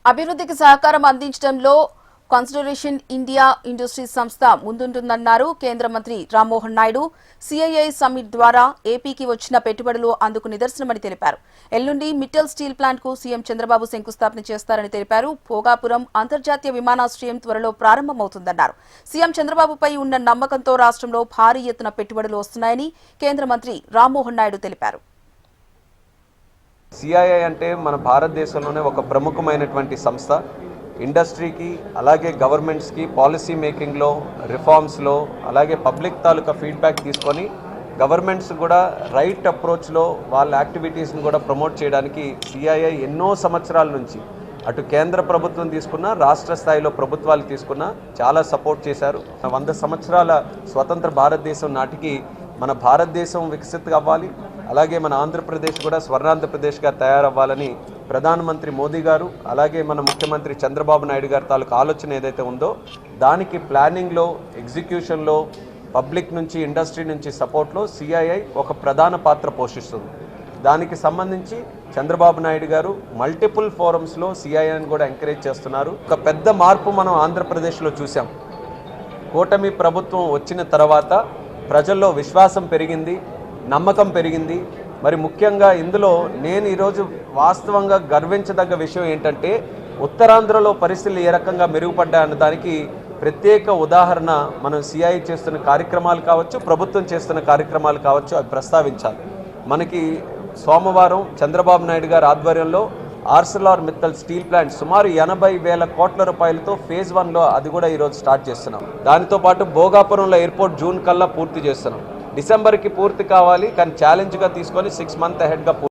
అభివృద్ధికి సహకారం అందించడంలో కన్సిడరేషన్ ఇండియా ఇండస్ట్రీస్ సంస్థ ముందుంటుందన్నారు కేంద్ర మంత్రి రామ్మోహన్ నాయుడు. సిఐఐ సమ్మిట్ ద్వారా ఏపీకి వచ్చిన పెట్టుబడులు అందుకు నిదర్శనమని తెలిపారు. ఎల్లుండి మిట్టల్ స్టీల్ ప్లాంట్ కు సీఎం చంద్రబాబు శంకుస్థాపన చేస్తారని తెలిపారు. భోగాపురం అంతర్జాతీయ విమానాశ్రయం త్వరలో ప్రారంభమవుతుందన్నారు. సీఎం చంద్రబాబుపై ఉన్న నమ్మకంతో రాష్ట్రంలో భారీ ఎత్తున పెట్టుబడులు వస్తున్నాయని కేంద్ర మంత్రి రామ్మోహన్ నాయుడు తెలిపారు. సిఐఐ అంటే మన భారతదేశంలోనే ఒక ప్రముఖమైనటువంటి సంస్థ. ఇండస్ట్రీకి అలాగే గవర్నమెంట్స్కి పాలసీ మేకింగ్లో, రిఫార్మ్స్లో, అలాగే పబ్లిక్ తాలూకా ఫీడ్బ్యాక్ తీసుకొని గవర్నమెంట్స్ కూడా రైట్ అప్రోచ్లో వాళ్ళ యాక్టివిటీస్ని కూడా ప్రమోట్ చేయడానికి సిఐఐ ఎన్నో సంవత్సరాల నుంచి అటు కేంద్ర ప్రభుత్వం తీసుకున్న, రాష్ట్ర స్థాయిలో ప్రభుత్వాలు తీసుకున్న చాలా సపోర్ట్ చేశారు. 100 సంవత్సరాల స్వతంత్ర భారతదేశం నాటికి మన భారతదేశం వికసిత్ అవ్వాలి, అలాగే మన ఆంధ్రప్రదేశ్ కూడా స్వర్ణాంధ్రప్రదేశ్గా తయారవ్వాలని ప్రధానమంత్రి మోదీ గారు అలాగే మన ముఖ్యమంత్రి చంద్రబాబు నాయుడు గారి తాలూకు ఆలోచన ఏదైతే ఉందో దానికి ప్లానింగ్లో, ఎగ్జిక్యూషన్లో, పబ్లిక్ నుంచి, ఇండస్ట్రీ నుంచి సపోర్ట్లో సిఐఐ ఒక ప్రధాన పాత్ర పోషిస్తుంది. దానికి సంబంధించి చంద్రబాబు నాయుడు గారు మల్టిపుల్ ఫోరమ్స్లో సిఐఐని కూడా ఎంకరేజ్ చేస్తున్నారు. ఒక పెద్ద మార్పు మనం ఆంధ్రప్రదేశ్లో చూసాం. కూటమి ప్రభుత్వం వచ్చిన తర్వాత ప్రజల్లో విశ్వాసం పెరిగింది, నమ్మకం పెరిగింది. మరి ముఖ్యంగా ఇందులో నేను ఈరోజు వాస్తవంగా గర్వించదగ్గ విషయం ఏంటంటే ఉత్తరాంధ్రలో పరిస్థితులు ఏ రకంగా మెరుగుపడ్డాయన్న దానికి ప్రత్యేక ఉదాహరణ మనం సిఐఐ చేస్తున్న కార్యక్రమాలు కావచ్చు, ప్రభుత్వం చేస్తున్న కార్యక్రమాలు కావచ్చు, అవి ప్రస్తావించాలి. మనకి సోమవారం చంద్రబాబు నాయుడు గారి ఆధ్వర్యంలో ఆర్సెల్ఆర్ మిత్తల్ స్టీల్ ప్లాంట్ సుమారు 80,000 కోట్ల రూపాయలతో ఫేజ్ 1లో అది కూడా ఈరోజు స్టార్ట్ చేస్తున్నాం. దానితో పాటు భోగాపురంలో ఎయిర్పోర్ట్ జూన్ కల్లా పూర్తి చేస్తున్నాం. డిసెంబర్కి పూర్తి కావాలి, కానీ ఛాలెంజ్గా తీసుకొని 6 మంత్ అహెడ్గా